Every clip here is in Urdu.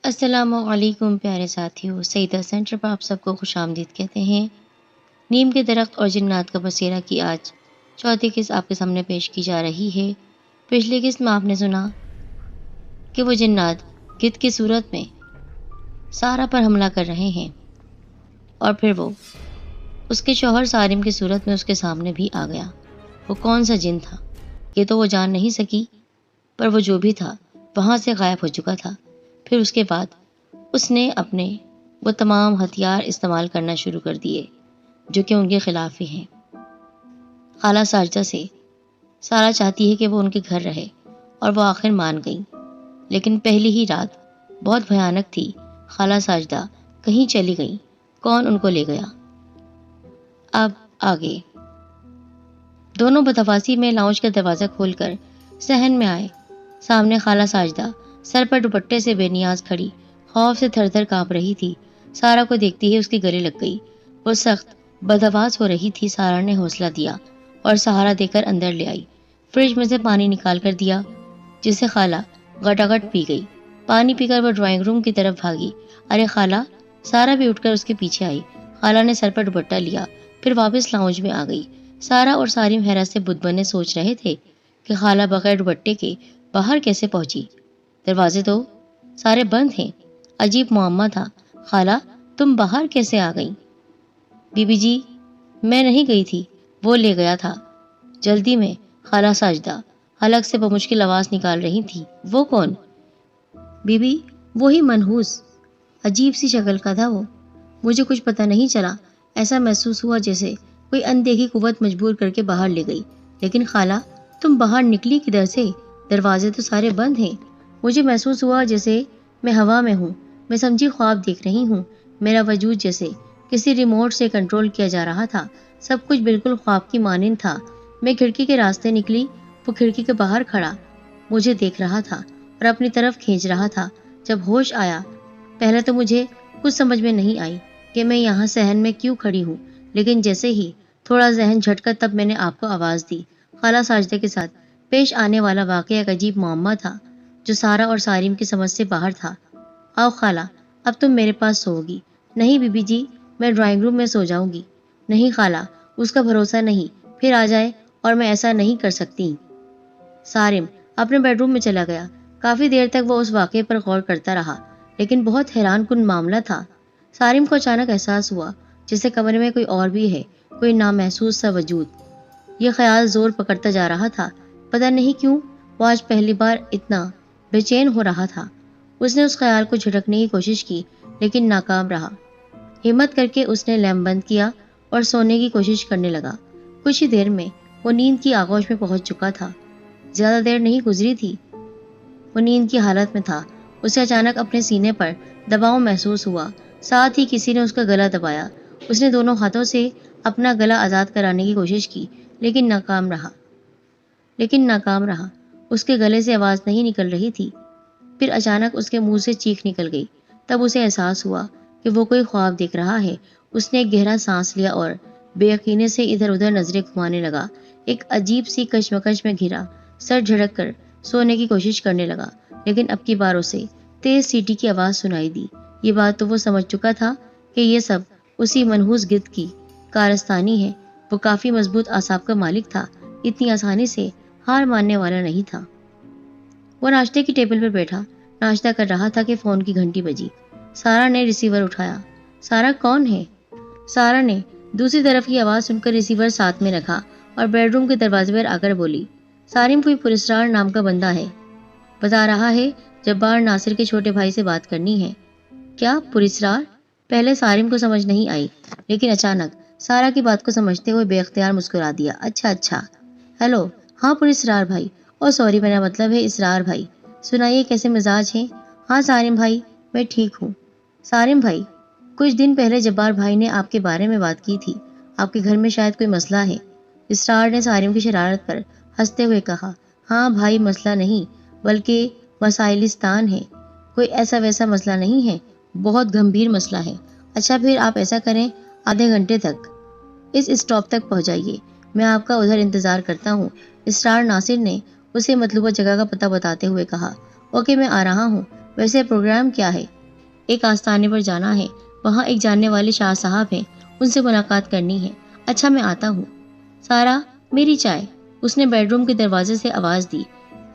السلام علیکم پیارے ساتھیوں، سیدہ سینٹر پر آپ سب کو خوش آمدید کہتے ہیں۔ نیم کے درخت اور جنات کا بسیرا کی آج چوتھی قسط آپ کے سامنے پیش کی جا رہی ہے۔ پچھلی قسط میں آپ نے سنا کہ وہ جنات گدھ کی صورت میں سارا پر حملہ کر رہے ہیں اور پھر وہ اس کے شوہر سارم کی صورت میں اس کے سامنے بھی آ گیا۔ وہ کون سا جن تھا یہ تو وہ جان نہیں سکی، پر وہ جو بھی تھا وہاں سے غائب ہو چکا تھا۔ پھر اس کے بعد اس نے اپنے وہ تمام ہتھیار استعمال کرنا شروع کر دیے جو کہ ان کے خلاف ہی ہیں۔ خالہ ساجدہ سے سارا چاہتی ہے کہ وہ ان کے گھر رہے اور وہ آخر مان گئی، لیکن پہلی ہی رات بہت بھیانک تھی۔ خالہ ساجدہ کہیں چلی گئی، کون ان کو لے گیا؟ اب آگے دونوں بدحواسی میں لاؤنج کا دروازہ کھول کر صحن میں آئے۔ سامنے خالہ ساجدہ سر پر دوپٹے سے بے نیاز کھڑی، خوف سے تھر تھر کانپ رہی تھی۔ سارا کو دیکھتی ہی اس کے گلے لگ گئی۔ وہ سخت بدحواس ہو رہی تھی۔ سارا نے حوصلہ دیا اور سہارا دے کر اندر لے آئی۔ فریج میں سے پانی نکال کر دیا جسے خالہ گٹاگٹ پی گئی۔ پانی پی کر وہ ڈرائنگ روم کی طرف بھاگی۔ ارے خالہ! سارا بھی اٹھ کر اس کے پیچھے آئی۔ خالہ نے سر پر دوپٹہ لیا، پھر واپس لاؤنج میں آ گئی۔ سارا اور سارم حیرت سے بت بنے سوچ رہے تھے کہ خالہ بغیر دوپٹے کے باہر کیسے پہنچی۔ دروازے تو سارے بند ہیں۔ عجیب معمہ تھا۔ خالہ تم باہر کیسے آ گئیں؟ بی بی جی میں نہیں گئی تھی، وہ لے گیا تھا جلدی میں۔ خالہ ساجدہ حلق سے بمشکل آواز نکال رہی تھی۔ وہ کون؟ بی بی وہی منحوس، عجیب سی شکل کا تھا وہ۔ مجھے کچھ پتہ نہیں چلا، ایسا محسوس ہوا جیسے کوئی اندیکھی قوت مجبور کر کے باہر لے گئی۔ لیکن خالہ تم باہر نکلی کدھر سے؟ دروازے تو سارے بند ہیں۔ مجھے محسوس ہوا جیسے میں ہوا میں ہوں، میں سمجھی خواب دیکھ رہی ہوں۔ میرا وجود جیسے کسی ریموٹ سے کنٹرول کیا جا رہا تھا۔ سب کچھ بالکل خواب کی مانند تھا۔ میں کھڑکی کے راستے نکلی، وہ کھڑکی کے باہر کھڑا مجھے دیکھ رہا تھا اور اپنی طرف کھینچ رہا تھا۔ جب ہوش آیا پہلے تو مجھے کچھ سمجھ میں نہیں آئی کہ میں یہاں صحن میں کیوں کھڑی ہوں، لیکن جیسے ہی تھوڑا ذہن جھٹکا تب میں نے آپ کو آواز دی۔ خالہ ساجدہ کے ساتھ پیش آنے والا واقعہ ایک عجیب معمہ تھا جو سارا اور سارم کی سمجھ سے باہر تھا۔ آؤ خالہ اب تم میرے پاس سو گی۔ نہیں بی بی جی میں ڈرائنگ روم میں سو جاؤں گی۔ نہیں خالہ اس کا بھروسہ نہیں، پھر آ جائے اور میں ایسا نہیں کر سکتی۔ سارم اپنے بیڈ روم میں چلا گیا۔ کافی دیر تک وہ اس واقعے پر غور کرتا رہا، لیکن بہت حیران کن معاملہ تھا۔ سارم کو اچانک احساس ہوا جیسے کمرے میں کوئی اور بھی ہے، کوئی نامحسوس سا وجود۔ یہ خیال زور پکڑتا جا رہا تھا۔ پتہ نہیں کیوں وہ آج پہلی بار اتنا بے چین ہو رہا تھا۔ اس نے اس خیال کو جھٹکنے کی کوشش کی لیکن ناکام رہا۔ ہمت کر کے اس نے لیمپ بند کیا اور سونے کی کوشش کرنے لگا۔ کچھ ہی دیر میں وہ نیند کی آغوش میں پہنچ چکا تھا۔ زیادہ دیر نہیں گزری تھی وہ نیند کی حالت میں تھا۔ اسے اچانک اپنے سینے پر دباؤ محسوس ہوا، ساتھ ہی کسی نے اس کا گلا دبایا۔ اس نے دونوں ہاتھوں سے اپنا گلا آزاد کرانے کی کوشش کی لیکن ناکام رہا۔ اس کے گلے سے آواز نہیں نکل رہی تھی۔ پھر اچانک اس کے منہ سے چیخ نکل گئی۔ تب اسے احساس ہوا کہ وہ کوئی خواب دیکھ رہا ہے۔ اس نے ایک گہرا سانس لیا اور بے یقینی سے ادھر ادھر نظریں گھمانے لگا۔ ایک عجیب سی کشمکش میں گھرا سر جھڑک کر سونے کی کوشش کرنے لگا، لیکن اب کی بار اسے تیز سیٹی کی آواز سنائی دی۔ یہ بات تو وہ سمجھ چکا تھا کہ یہ سب اسی منحوس گدھ کی کارستانی ہے۔ وہ کافی مضبوط اعصاب کا مالک تھا، اتنی آسانی سے ہار ماننے والا نہیں تھا۔ وہ ناشتے کی ٹیبل پر بیٹھا ناشتہ کر رہا تھا کہ فون کی گھنٹی بجی۔ سارا نے ریسیور اٹھایا۔ سارا کون ہے؟ سارا نے دوسری طرف کی آواز سن کر ریسیور ساتھ میں رکھا اور بیڈ روم کے دروازے پر آ کر بولی، سارم کوئی پراسرار نام کا بندہ ہے، بتا رہا ہے جبار ناصر کے چھوٹے بھائی سے بات کرنی ہے۔ کیا پراسرار؟ پہلے سارم کو سمجھ نہیں آئی، لیکن اچانک سارا کی بات کو سمجھتے ہوئے بے اختیار مسکرا دیا۔ اچھا ہیلو، ہاں پراسرار بھائی، اور سوری میرا مطلب ہے اسرار بھائی، سنائیے کیسے مزاج ہیں؟ ہاں سارم بھائی میں ٹھیک ہوں۔ سارم بھائی کچھ دن پہلے جبار بھائی نے آپ کے بارے میں بات کی تھی، آپ کے گھر میں شاید کوئی مسئلہ ہے۔ اسرار نے سارم کی شرارت پر ہنستے ہوئے کہا، ہاں بھائی مسئلہ نہیں بلکہ مسائلستان ہے، کوئی ایسا ویسا مسئلہ نہیں ہے، بہت گمبھیر مسئلہ ہے۔ اچھا پھر آپ ایسا کریں، آدھے گھنٹے تک اس اسٹاپ تک پہنچائیے، میں آپ کا ادھر انتظار کرتا ہوں۔ اسرار ناصر نے اسے مطلوبہ جگہ کا پتہ بتاتے ہوئے کہا، اوکے میں آ رہا ہوں۔ ویسے پروگرام کیا ہے؟ ایک آستانے پر جانا ہے، وہاں ایک جاننے والے شاہ صاحب ہیں، ان سے ملاقات کرنی ہے۔ اچھا میں آتا ہوں۔ سارا، میری چائے۔ اس نے بیڈ روم کے دروازے سے آواز دی۔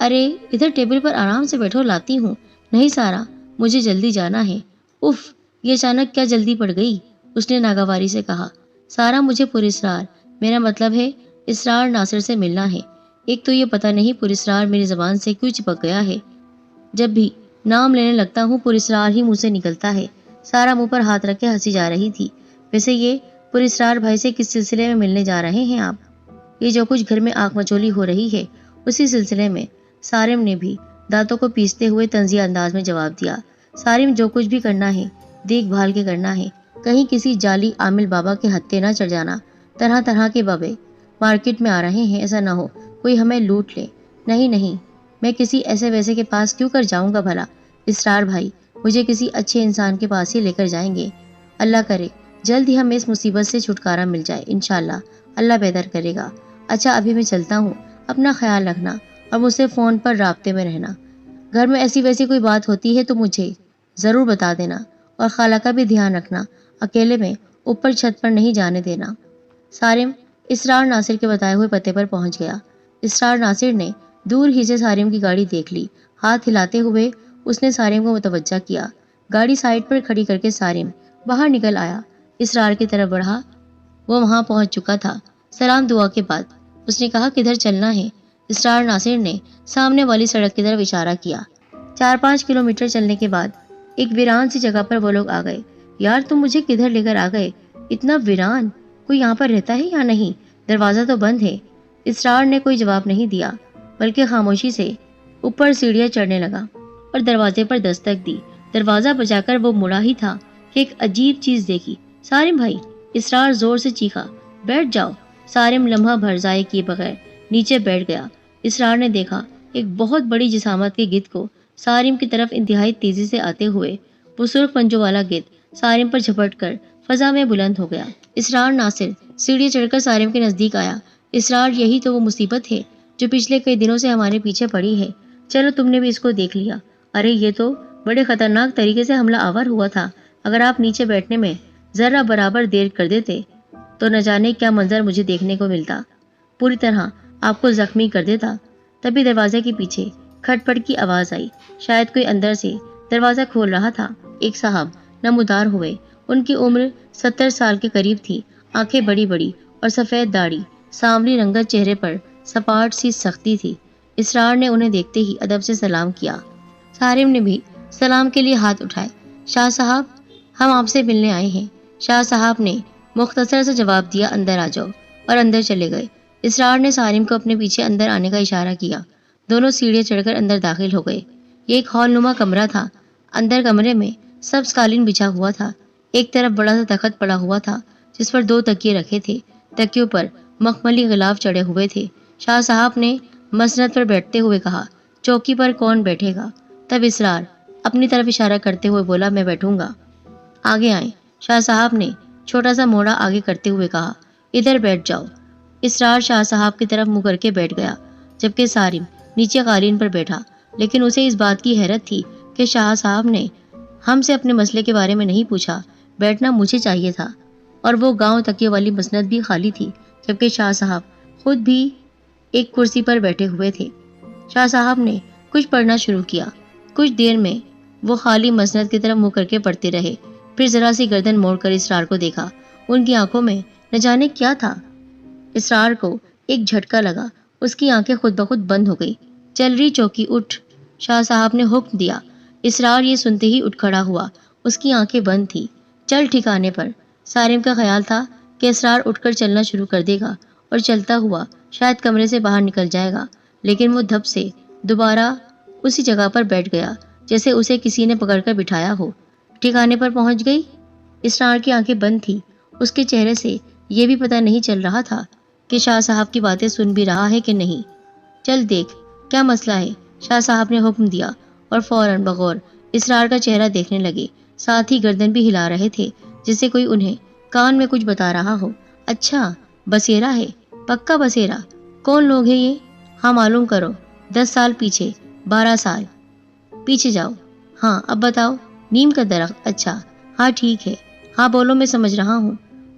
ارے ادھر ٹیبل پر آرام سے بیٹھو، لاتی ہوں۔ نہیں سارا، مجھے جلدی جانا ہے۔ اف، یہ اچانک کیا جلدی پڑ گئی؟ اس نے ناگواری سے کہا۔ سارا، مجھے پراسرار، میرا مطلب ہے اسرار ناصر سے ملنا ہے۔ ایک تو یہ پتہ نہیں پراسرار میری زبان سے کیوں چپک گیا ہے، جب بھی نام لینے لگتا ہوں پراسرار ہی منہ سے نکلتا ہے۔ سارا منہ پر ہاتھ رکھ کے ہنسی جا رہی تھی۔ ویسے یہ پراسرار بھائی سے کس سلسلے میں ملنے جا رہے ہیں آپ؟ یہ جو کچھ گھر میں آنکھ مچولی ہو رہی ہے اسی سلسلے میں، سارم نے بھی دانتوں کو پیستے ہوئے طنزیہ انداز میں جواب دیا۔ سارم، جو کچھ بھی کرنا ہے دیکھ بھال کے کرنا ہے، کہیں کسی جعلی عامل بابا کے ہتھے نہ چڑھ جانا۔ طرح طرح کے بابے مارکیٹ میں آ رہے ہیں، ایسا نہ ہو کوئی ہمیں لوٹ لے۔ نہیں نہیں، میں کسی ایسے ویسے کے پاس کیوں کر جاؤں گا بھلا؟ اسرار بھائی مجھے کسی اچھے انسان کے پاس ہی لے کر جائیں گے۔ اللہ کرے جلد ہی ہمیں اس مصیبت سے چھٹکارا مل جائے، انشاءاللہ اللہ بہتر کرے گا۔ اچھا ابھی میں چلتا ہوں، اپنا خیال رکھنا اور مجھ سے فون پر رابطے میں رہنا۔ گھر میں ایسی ویسی کوئی بات ہوتی ہے تو مجھے ضرور بتا دینا، اور خالہ کا بھی دھیان رکھنا، اکیلے میں اوپر چھت پر نہیں جانے دینا۔ سارم اسرار ناصر کے بتائے ہوئے پتے پر پہنچ گیا۔ اسرار ناصر نے دور ہی سے سارم کی گاڑی دیکھ لی۔ ہاتھ ہلاتے ہوئے اس نے سارم کو متوجہ کیا۔ گاڑی سائڈ پر کھڑی کر کے سارم باہر نکل آیا، اسرار کی طرف بڑھا۔ وہ وہاں پہنچ چکا تھا۔ سلام دعا کے بعد اس نے کہا، کدھر چلنا ہے؟ اسرار ناصر نے سامنے والی سڑک کی طرف اشارہ کیا۔ 4-5 کلومیٹر چلنے کے بعد ایک ویران سی جگہ پر وہ لوگ آ گئے۔ یار تم مجھے کدھر لے کر آ گئے؟ اتنا ویران، کوئی یہاں پر رہتا ہے یا نہیں؟ دروازہ تو بند ہے۔ اسرار نے کوئی جواب نہیں دیا بلکہ خاموشی سے اوپر سیڑھیاں چڑھنے لگا اور دروازے پر دستک دی۔ دروازہ بجا کر وہ مڑا ہی تھا کہ ایک عجیب چیز دیکھی۔ سارم بھائی، اسرار زور سے چیخا۔ بیٹھ جاؤ۔ سارم لمحہ بھر ضائع کیے بغیر نیچے بیٹھ گیا۔ اسرار نے دیکھا ایک بہت بڑی جسامت کے گدھ کو سارم کی طرف انتہائی تیزی سے آتے ہوئے۔ وہ سرخ پنجوں والا گدھ سارم پر جھپٹ کر فضا میں بلند ہو گیا۔ اسرار ناصر سیڑھی چڑھ کر سارم کے نزدیک آیا۔ اسرار، یہی تو وہ مصیبت ہے جو پچھلے کئی دنوں سے ہمارے پیچھے پڑی ہے۔ چلو تم نے بھی اس کو دیکھ لیا۔ ارے یہ تو بڑے خطرناک طریقے سے حملہ آور ہوا تھا۔ اگر آپ نیچے بیٹھنے میں ذرا برابر دیر کر دیتے تو نہ جانے کیا منظر مجھے دیکھنے کو ملتا، پوری طرح آپ کو زخمی کر دیتا۔ تبھی دروازے کے پیچھے کھٹ پٹ کی آواز آئی۔ شاید کوئی اندر سے دروازہ کھول رہا تھا۔ ایک صاحب نمودار ہوئے، ان کی عمر 70 سال کے قریب تھی، آنکھیں بڑی بڑی اور سفید داڑھی، سانولی رنگت، چہرے پر سپاٹ سی سختی تھی۔ اسرار نے انہیں دیکھتے ہی ادب سے سلام کیا۔ سارم نے بھی سلام کے لیے ہاتھ اٹھائے۔ شاہ صاحب، ہم آپ سے ملنے آئے ہیں۔ شاہ صاحب نے مختصر سے جواب دیا، اندر آ جاؤ، اور اندر چلے گئے۔ اسرار نے سارم کو اپنے پیچھے اندر آنے کا اشارہ کیا۔ دونوں سیڑھیاں چڑھ کر اندر داخل ہو گئے۔ یہ ایک ہال نما کمرہ تھا۔ اندر کمرے میں سبز قالین بچھا ہوا تھا۔ ایک طرف بڑا سا تخت پڑا ہوا تھا جس پر 2 تکیے رکھے تھے۔ تکیوں پر مخملی غلاف چڑھے ہوئے تھے۔ شاہ صاحب نے مسند پر بیٹھتے ہوئے کہا، چوکی پر کون بیٹھے گا؟ تب اسرار اپنی طرف اشارہ کرتے ہوئے بولا، میں بیٹھوں گا۔ آگے آئیں۔ شاہ صاحب نے چھوٹا سا موڑا آگے کرتے ہوئے کہا، ادھر بیٹھ جاؤ۔ اسرار شاہ صاحب کی طرف منہ کر کے بیٹھ گیا، جبکہ سارم نیچے قالین پر بیٹھا۔ لیکن اسے اس بات کی حیرت تھی کہ شاہ صاحب نے ہم سے اپنے مسئلے کے بارے میں نہیں پوچھا۔ بیٹھنا مجھے چاہیے تھا، اور وہ گاؤں تکیے والی مسند بھی خالی تھی، جبکہ شاہ صاحب خود بھی ایک کرسی پر بیٹھے ہوئے تھے۔ شاہ صاحب نے کچھ پڑھنا شروع کیا۔ کچھ دیر میں وہ خالی مسند کی طرف منہ کر کے پڑھتے رہے، پھر ذرا سی گردن موڑ کر اسرار کو دیکھا۔ ان کی آنکھوں میں نہ جانے کیا تھا۔ اسرار کو ایک جھٹکا لگا، اس کی آنکھیں خود بخود بند ہو گئی۔ چل رہی چوکی، اٹھ، شاہ صاحب نے حکم دیا۔ اسرار یہ سنتے ہی اٹھ کھڑا ہوا، اس کی آنکھیں بند تھی۔ چل ٹھکانے پر۔ سارم کا خیال تھا کہ اسرار اٹھ کر چلنا شروع کر دے گا اور چلتا ہوا شاید کمرے سے باہر نکل جائے گا، لیکن وہ دھپ سے دوبارہ اسی جگہ پر بیٹھ گیا جیسے اسے کسی نے پکڑ کر بٹھایا ہو۔ ٹھکانے پر پہنچ گئی؟ اسرار کی آنکھیں بند تھی۔ اس کے چہرے سے یہ بھی پتہ نہیں چل رہا تھا کہ شاہ صاحب کی باتیں سن بھی رہا ہے کہ نہیں۔ چل دیکھ کیا مسئلہ ہے، شاہ صاحب نے حکم دیا، اور فوراً بغور اسرار کا چہرہ دیکھنے لگے، ساتھ ہی گردن بھی ہلا رہے تھے جسے کوئی انہیں کان میں کچھ بتا رہا ہو۔ اچھا بسیرا ہے، پکا بسیرا؟ کون لوگ ہیں یہ؟ ہاں معلوم کرو۔ 10 سال پیچھے، 12 سال پیچھے جاؤ۔ ہاں اب بتاؤ۔ نیم کا درخت، اچھا ہاں ٹھیک ہے، ہاں بولو میں سمجھ رہا ہوں۔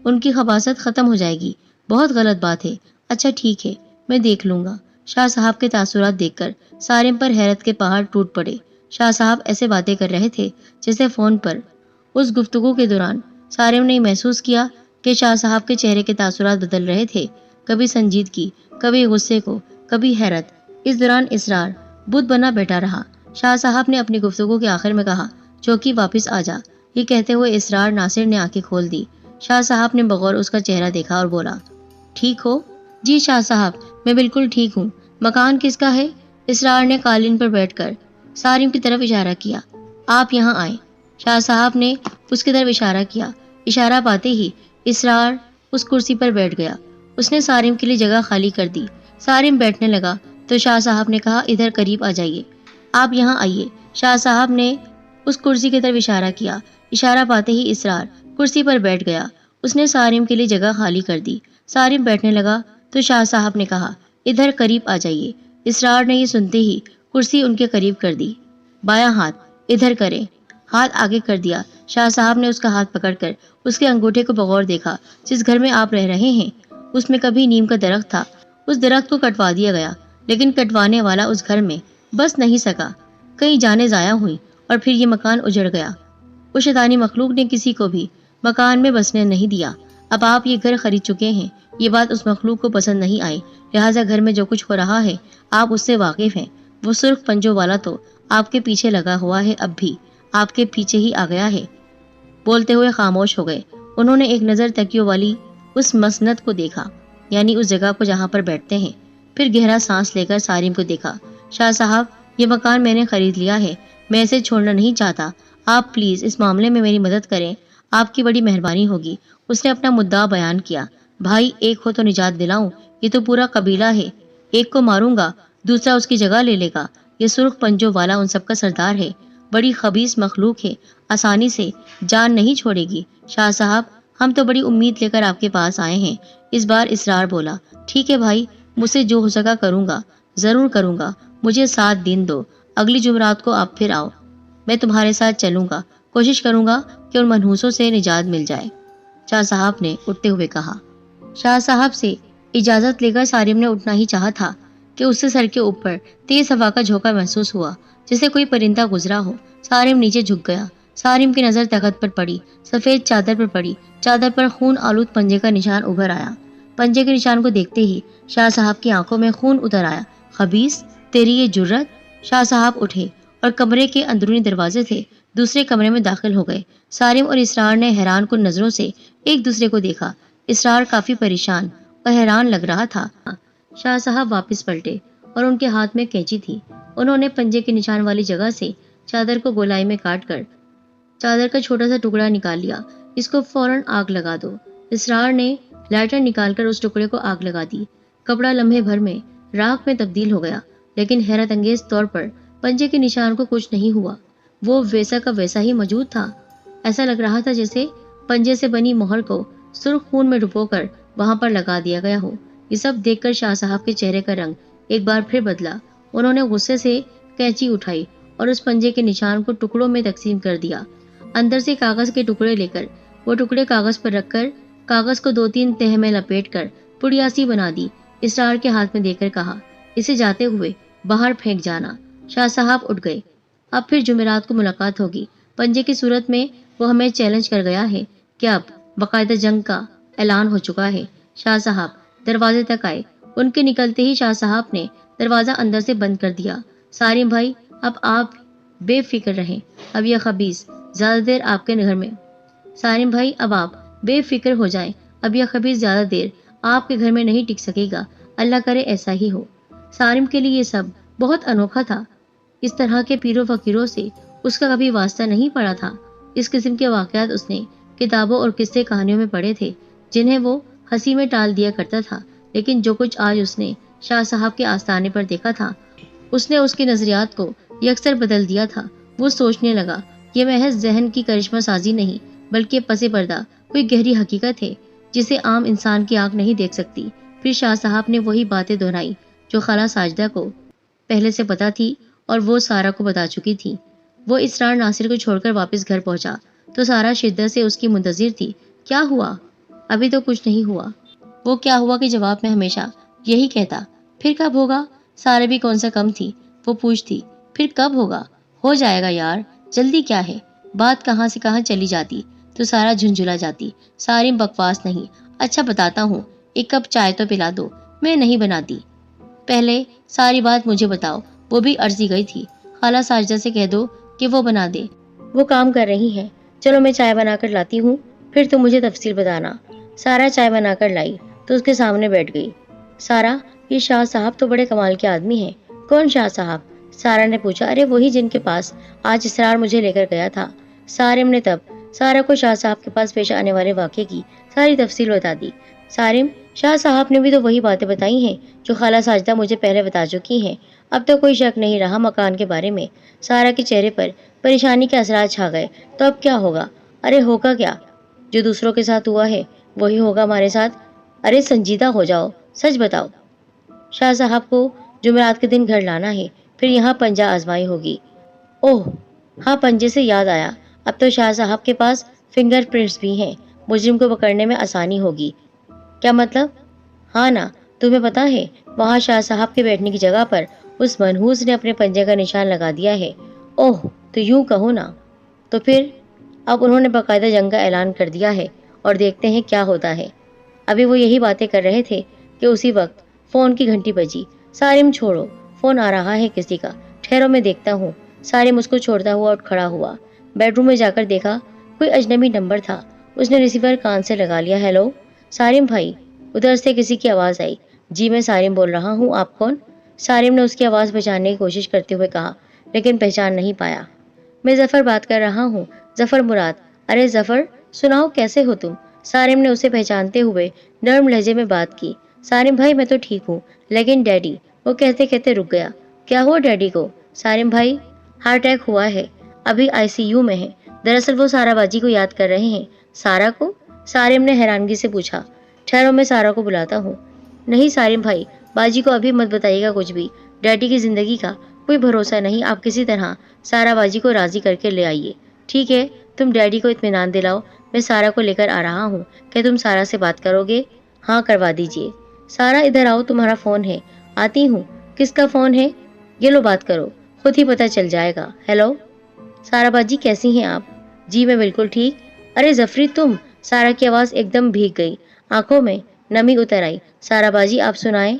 ان کی خباثت ختم ہو جائے گی، بہت غلط بات ہے۔ اچھا ٹھیک ہے، میں دیکھ لوں گا۔ شاہ صاحب کے تاثرات دیکھ کر سارم پر حیرت کے پہاڑ ٹوٹ پڑے۔ شاہ صاحب ایسے باتیں کر رہے تھے جیسے فون پر۔ اس گفتگو کے دوران سارم نے محسوس کیا کہ شاہ صاحب کے چہرے کے تاثرات بدل رہے تھے، کبھی سنجیدگی، کبھی غصے کو، کبھی حیرت۔ اس دوران اسرار بت بنا بیٹھا رہا۔ شاہ صاحب نے اپنی گفتگو کے آخر میں کہا، چوکی واپس آ جا۔ یہ کہتے ہوئے اسرار ناصر نے آنکھیں کھول دی۔ شاہ صاحب نے بغور اس کا چہرہ دیکھا اور بولا، ٹھیک ہو؟ جی شاہ صاحب، میں بالکل ٹھیک ہوں۔ مکان کس کا ہے؟ اسرار نے قالین پر بیٹھ کر سارم کی طرف اشارہ کیا۔ آپ یہاں آئیں۔ شاہ صاحب نے اس کی طرف اشارہ کیا۔ اشارہ پاتے ہی اسرار اس کرسی پر بیٹھ گیا۔ اس نے سارم کے لیے جگہ خالی کر دی۔ سارم بیٹھنے لگا تو شاہ صاحب نے کہا، ادھر قریب آ جائیے۔ آپ یہاں آئیے۔ شاہ صاحب نے اس کرسی کی طرف اشارہ کیا۔ اشارہ پاتے ہی اسرار کرسی پر بیٹھ گیا۔ اس نے سارم کے لیے جگہ خالی کر دی۔ سارم بیٹھنے لگا تو شاہ صاحب نے کہا، ادھر قریب آ جائیے۔ اسرار نے یہ سنتے ہی کرسی ان کے قریب کر دی۔ بایاں ہاتھ ادھر کریں۔ ہاتھ آگے کر دیا۔ شاہ صاحب نے اس کا ہاتھ پکڑ کر اس کے انگوٹھے کو بغور دیکھا۔ جس گھر میں آپ رہ رہے ہیں اس میں کبھی نیم کا درخت تھا۔ اس درخت کو کٹوا دیا گیا، لیکن کٹوانے والا اس گھر میں بس نہیں سکا۔ کئی جانیں ضائع ہوئیں اور پھر یہ مکان اجڑ گیا۔ اس شیطانی مخلوق نے کسی کو بھی مکان میں بسنے نہیں دیا۔ اب آپ یہ گھر خرید چکے ہیں۔ یہ بات اس مخلوق کو پسند نہیں آئی، لہٰذا گھر میں جو کچھ ہو رہا ہے آپ اس سے واقف ہیں۔ وہ سرخ پنجوں والا تو آپ کے پیچھے لگا ہوا ہے، اب بھی آپ کے پیچھے ہی آ گیا ہے۔ بولتے ہوئے خاموش ہو گئے۔ انہوں نے ایک نظر تکیوں والی اس مسند کو دیکھا، یعنی اس جگہ کو جہاں پر بیٹھتے ہیں۔ پھر گہرا سانس لے کر سارم کو دیکھا۔ شاہ صاحب، یہ مکان میں نے خرید لیا ہے، میں اسے چھوڑنا نہیں چاہتا۔ آپ پلیز اس معاملے میں میری مدد کریں، آپ کی بڑی مہربانی ہوگی۔ اس نے اپنا مدعا بیان کیا۔ بھائی ایک ہو تو نجات دلاؤں، یہ تو پورا قبیلہ ہے۔ ایک کو ماروں گا، دوسرا اس کی جگہ لے لے گا۔ یہ سرخ پنجوں والا ان سب کا سردار ہے، بڑی خبیث مخلوق ہے، آسانی سے جان نہیں چھوڑے گی۔ شاہ صاحب، ہم تو بڑی امید لے کر آپ کے پاس آئے ہیں۔ اس بار اسرار بولا، ٹھیک ہے بھائی، مجھ سے جو ہو سکا کروں گا، ضرور کروں گا۔ مجھے 7 دن دو، اگلی جمعرات کو آپ پھر آؤ، میں تمہارے ساتھ چلوں گا، کوشش کروں گا کہ ان منحوسوں سے نجات مل جائے۔ شاہ صاحب نے اٹھتے ہوئے کہا۔ شاہ صاحب سے اجازت لے کر سارم نے اٹھنا ہی چاہا تھا کہ اس سے سر کے اوپر تیز ہوا کا جھونکا محسوس ہوا، جیسے کوئی پرندہ گزرا ہو۔ سارم نیچے جھک گیا۔ سارم کی نظر تخت پر پڑی، سفید چادر پر پڑی۔ چادر پر خون آلود پنجے کا نشان ابھر آیا۔ پنجے کے نشان کو دیکھتے ہی شاہ صاحب کی آنکھوں میں خون اتر آیا۔ خبیث، تیری یہ جرت! شاہ صاحب اٹھے اور کمرے کے اندرونی دروازے سے دوسرے کمرے میں داخل ہو گئے۔ سارم اور اسرار نے حیران کن نظروں سے ایک دوسرے کو دیکھا۔ اسرار کافی پریشان اور حیران لگ رہا تھا۔ شاہ صاحب واپس پلٹے اور ان کے ہاتھ میں کینچی تھی۔ انہوں نے پنجے کے نشان والی جگہ سے چادر کو گولائی میں کاٹ کر چادر کا چھوٹا سا ٹکڑا نکال لیا۔ اس کو فوراً آگ لگا دو۔ اسرار نے لائٹر نکال کر اس ٹکڑے کو آگ لگا دی۔ کپڑا لمحے بھر میں راکھ میں تبدیل ہو گیا، لیکن حیرت انگیز طور پر پنجے کے نشان کو کچھ نہیں ہوا۔ وہ ویسا کا ویسا ہی موجود تھا۔ ایسا لگ رہا تھا جیسے پنجے سے بنی مہر کو سرخ خون میں ڈبو کر وہاں پر لگا دیا گیا ہو۔ یہ سب دیکھ کر شاہ صاحب کے چہرے کا رنگ ایک بار پھر بدلا۔ انہوں نے غصے سے کینچی اٹھائی اور اس پنجے کے نشان کو ٹکڑوں میں تقسیم کر دیا۔ اندر سے کاغذ کے ٹکڑے لے کر وہ ٹکڑے کاغذ پر رکھ کر کاغذ کو 2-3 تہہ میں لپیٹ کر پڑیا سی بنا دی۔ اسرار کے ہاتھ میں دے کر کہا، اسے جاتے ہوئے باہر پھینک جانا۔ شاہ صاحب اٹھ گئے۔ اب پھر جمعرات کو ملاقات ہوگی۔ پنجے کی صورت میں وہ ہمیں چیلنج کر گیا ہے کہ اب باقاعدہ جنگ کا اعلان ہو چکا ہے۔ شاہ صاحب دروازے تک آئے۔ ان کے نکلتے ہی شاہ صاحب نے دروازہ اندر سے بند کر دیا۔ سارم بھائی، اب آپ بے فکر رہیں، اب یہ خبیث زیادہ دیر آپ کے گھر میں سارم بھائی اب آپ بے فکر ہو جائیں، اب یہ خبیث زیادہ دیر آپ کے گھر میں نہیں ٹک سکے گا، اللہ کرے ایسا ہی ہو۔ سارم کے لیے یہ سب بہت انوکھا تھا۔ اس طرح کے پیروں فقیروں سے اس کا کبھی واسطہ نہیں پڑا تھا۔ اس قسم کے واقعات اس نے کتابوں اور قصے کہانیوں میں پڑھے تھے، جنہیں وہ ہنسی میں ٹال دیا کرتا تھا، لیکن جو کچھ آج اس نے شاہ صاحب کے آستانے پر دیکھا تھا اس نے اس کے نظریات کو یکسر بدل دیا تھا۔ وہ سوچنے لگا، یہ محض ذہن کی کرشمہ سازی نہیں بلکہ پس پردہ کوئی گہری حقیقت ہے جسے عام انسان کی آنکھ نہیں دیکھ سکتی۔ پھر شاہ صاحب نے وہی باتیں دہرائی جو خالہ ساجدہ کو پہلے سے پتہ تھی اور وہ سارا کو بتا چکی تھی۔ وہ اسرار ناصر کو چھوڑ کر واپس گھر پہنچا تو سارا شدت سے اس کی منتظر تھی۔ کیا ہوا؟ ابھی تو کچھ نہیں ہوا۔ وہ کیا ہوا کے جواب میں ہمیشہ یہی کہتا۔ پھر کب ہوگا؟ سارا بھی کون سا کم تھی، وہ پوچھتی۔ پھر کب ہوگا؟ ہو جائے گا یار، جلدی کیا ہے؟ بات کہاں سے کہاں چلی جاتی تو سارا جھنجھلا جاتی۔ سارم بکواس نہیں، اچھا بتاتا ہوں، ایک کپ چائے تو پلا دو۔ میں نہیں بناتی، پہلے ساری بات مجھے بتاؤ۔ وہ بھی عرضی گئی تھی۔ خالہ ساجدہ سے کہہ دو کہ وہ بنا دے، وہ کام کر رہی ہیں۔ چلو میں چائے بنا کر لاتی ہوں، پھر تم مجھے تفصیل بتانا۔ سارا چائے بنا کر لائی تو اس کے سامنے بیٹھ گئی۔ سارا، یہ شاہ صاحب تو بڑے کمال کے آدمی ہیں۔ کون شاہ صاحب؟ سارا نے پوچھا۔ ارے وہی جن کے پاس آج اسرار مجھے لے کر گیا تھا۔ سارم نے تب سارا کو شاہ صاحب کے پاس پیش آنے والے واقعے کی ساری تفصیل بتا دی۔ سارم، شاہ صاحب نے بھی تو وہی باتیں بتائی ہیں جو خالہ ساجدہ مجھے پہلے بتا چکی ہیں۔ اب تو کوئی شک نہیں رہا مکان کے بارے میں۔ سارا کے چہرے پر پریشانی کے اثرات چھا گئے۔ تو اب کیا ہوگا؟ ارے ہوگا کیا؟ جو دوسروں کے ساتھ ہوا ہے وہی ہوگا ہمارے ساتھ۔ ارے سنجیدہ ہو جاؤ، سچ بتاؤ۔ شاہ صاحب کو جمعرات کے دن گھر لانا ہے، پھر یہاں پنجہ آزمائی ہوگی۔ اوہ ہاں، پنجے سے یاد آیا، اب تو شاہ صاحب کے پاس فنگر پرنٹس بھی ہیں، مجرم کو پکڑنے میں آسانی ہوگی۔ کیا مطلب؟ ہاں نا، تمہیں پتا ہے وہاں شاہ صاحب کے بیٹھنے کی جگہ پر اس منحوس نے اپنے پنجے کا نشان لگا دیا ہے۔ اوہ تو یوں کہو نا، تو پھر اب انہوں نے باقاعدہ جنگ کا اعلان کر دیا ہے اور دیکھتے ہیں کیا ہوتا ہے۔ ابھی وہ یہی باتیں کر رہے تھے کہ اسی وقت فون کی گھنٹی بجی۔ سارم چھوڑو، فون آ رہا ہے کسی کا، ٹھہرو میں دیکھتا ہوں۔ سارم اس کو چھوڑتا ہوا اٹھ کھڑا ہوا، بیڈ روم میں جا کر دیکھا کوئی اجنبی نمبر تھا۔ اس نے ریسیور کان سے لگا لیا۔ ہیلو سارم بھائی، ادھر سے کسی کی آواز آئی۔ جی میں سارم بول رہا ہوں، آپ کون؟ سارم نے اس کی آواز پہچاننے کی کوشش کرتے ہوئے کہا، لیکن پہچان نہیں پایا۔ میں ظفر بات کر رہا ہوں، ظفر مراد۔ ارے ظفر، سناؤ کیسے ہو تم؟ سارم نے اسے پہچانتے ہوئے نرم لہجے میں بات کی۔ سارم بھائی میں تو ٹھیک ہوں، لیکن ڈیڈی، وہ کہتے کہتے رک گیا۔ کیا ہوا ڈیڈی کو؟ سارم بھائی، ہارٹ اٹیک ہوا ہے، ابھی ICU میں ہے۔ دراصل وہ سارا باجی کو یاد کر رہے ہیں۔ سارا کو؟ سارم نے حیرانگی سے پوچھا۔ ٹھہرو میں سارا کو بلاتا ہوں۔ نہیں سارم بھائی، باجی کو ابھی مت بتائیے گا کچھ بھی، ڈیڈی کی زندگی کا کوئی بھروسہ نہیں، آپ کسی طرح سارا باجی کو راضی کر کے لے آئیے۔ ٹھیک ہے، تم ڈیڈی کو اطمینان دلاؤ، میں سارا کو لے کر آ رہا ہوں۔ کیا تم سارا سے بات کرو گے؟ ہاں کروا دیجیے۔ سارا ادھر آؤ، تمہارا فون ہے۔ آتی ہوں۔ کس کا فون ہے؟ یہ لو بات کرو، خود ہی پتہ چل جائے گا۔ ہیلو سارا باجی، کیسی ہیں آپ؟ جی میں بالکل ٹھیک۔ ارے ظفری تم؟ سارا کی آواز ایک دم بھیگ گئی، آنکھوں میں نمی اتر آئی۔ سارا باجی آپ سنائیں،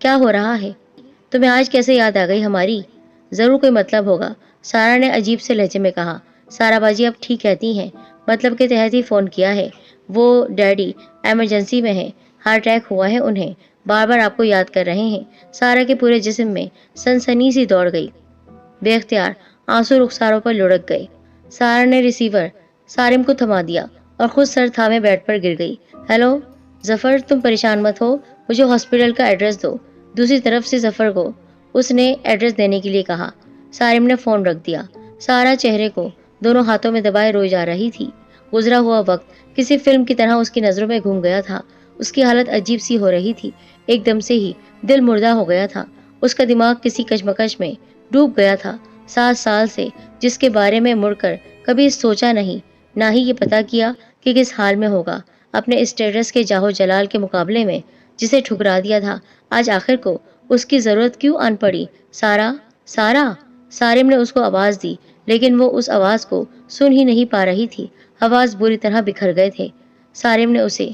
کیا ہو رہا ہے؟ تمہیں آج کیسے یاد آ گئی ہماری؟ ضرور کوئی مطلب ہوگا، سارا نے عجیب سے لہجے میں کہا۔ سارا باجی آپ ٹھیک کہتی ہیں، مطلب کے تحت ہی فون کیا ہے۔ وہ ڈیڈی ایمرجنسی میں ہے، ہارٹ اٹیک ہوا ہے انہیں، بار بار آپ کو یاد کر رہے ہیں۔ سارا کے پورے جسم میں سنسنی سی دوڑ گئی، بے اختیار آنسو رخساروں پر لڑک گئے۔ سارا نے ریسیور سارم کو تھما دیا اور خود سر تھامے بیڈ پر گر گئی۔ ہیلو ظفر، تم پریشان مت ہو، مجھے ہاسپٹل کا ایڈریس دو۔ دوسری طرف سے ظفر کو اس نے ایڈریس دینے کے لیے کہا۔ سارم نے فون رکھ دیا۔ سارا چہرے کو دونوں ہاتھوں میں دبائے روئی جا رہی تھی۔ گزرا ہوا وقت کسی فلم کی طرح اس کی نظروں میں گھوم گیا تھا۔ اس کی حالت عجیب سی ہو رہی تھی، ایک دم سے ہی دل مردہ ہو گیا تھا۔ اس کا دماغ کسی کشمکش میں ڈوب گیا تھا۔ 7 سال سے جس کے بارے میں مڑ کر کبھی سوچا نہیں، نہ ہی یہ پتا کیا کہ کس حال میں ہوگا، اپنے اسٹیٹس کے جاہو جلال کے مقابلے میں جسے ٹھکرا دیا تھا، آج آخر کو اس کی ضرورت کیوں آن پڑی؟ سارا، سارا، سارم نے اس کو آواز دی، لیکن وہ اس آواز کو سن ہی نہیں پا رہی تھی۔ آواز بری طرح بکھر گئے تھے۔ سارم نے اسے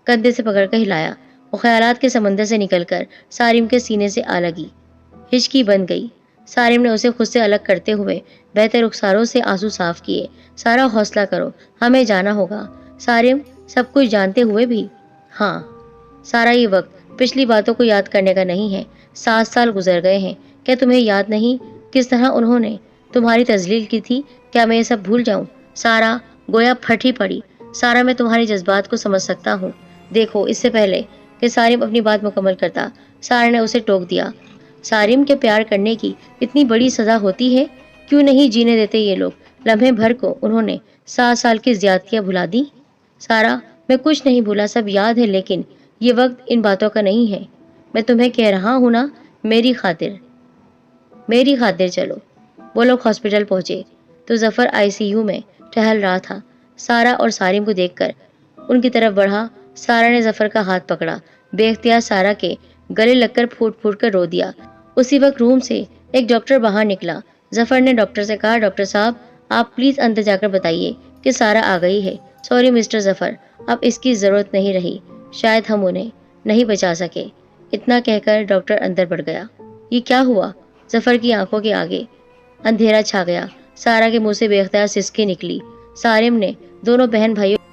کندھے سے پکڑ کر ہلایا۔ وہ خیالات کے سمندر سے نکل کر سارم کے سینے سے آ لگی، ہچکی بن گئی۔ سارم نے اسے خود سے الگ کرتے ہوئے بہتے رخساروں سے آنسو صاف کیے۔ سارا حوصلہ کرو، ہمیں جانا ہوگا۔ سارم سب کچھ جانتے ہوئے بھی؟ ہاں سارا، یہ وقت پچھلی باتوں کو یاد کرنے کا نہیں ہے۔ 7 سال گزر گئے ہیں، کیا تمہیں یاد نہیں کس طرح انہوں نے تمہاری تذلیل کی تھی؟ کیا میں یہ سب بھول جاؤں؟ سارا گویا پھٹ ہی پڑی۔ سارا میں تمہاری جذبات کو سمجھ سکتا ہوں۔ دیکھو، اس سے پہلے کہ سارم اپنی بات مکمل کرتا، سارا نے اسے ٹوک دیا۔ سارم کے پیار کرنے کی اتنی بڑی سزا ہوتی ہے؟ کیوں نہیں جینے دیتے یہ لوگ؟ لمحے بھر کو انہوں نے 7 سال کی زیادتیاں بھلا دی۔ سارا میں کچھ نہیں بھولا، سب یاد ہے، لیکن یہ وقت ان باتوں کا نہیں ہے۔ میں تمہیں کہہ رہا ہوں نا، میری خاطر چلو۔ وہ لوگ ہاسپٹل پہنچے۔ تو ظفر ICU میں ٹہل رہا تھا۔ سارا اور سارم کو دیکھ کر ان کی طرف بڑھا۔ سارا نے ظفر کا ہاتھ پکڑا، بے اختیار سارا کے گلے لگ کر پھوٹ پھوٹ کر رو دیا۔ اسی وقت روم سے ایک ڈاکٹر باہر نکلا۔ ظفر نے ڈاکٹر سے کہا، ڈاکٹر صاحب آپ پلیز اندر جا کر بتائیے کہ سارا آ گئی ہے۔ سوری مسٹر ظفر، اب اس کی ضرورت نہیں رہی، شاید ہم انہیں نہیں بچا سکے۔ اتنا کہہ کر ڈاکٹر اندر بڑھ گیا۔ یہ کیا ہوا؟ ظفر کی آنکھوں کے آگے اندھیرا چھا گیا۔ سارا کے منہ سے بے اختیار سسکی نکلی۔ سارم نے دونوں بہن بھائیوں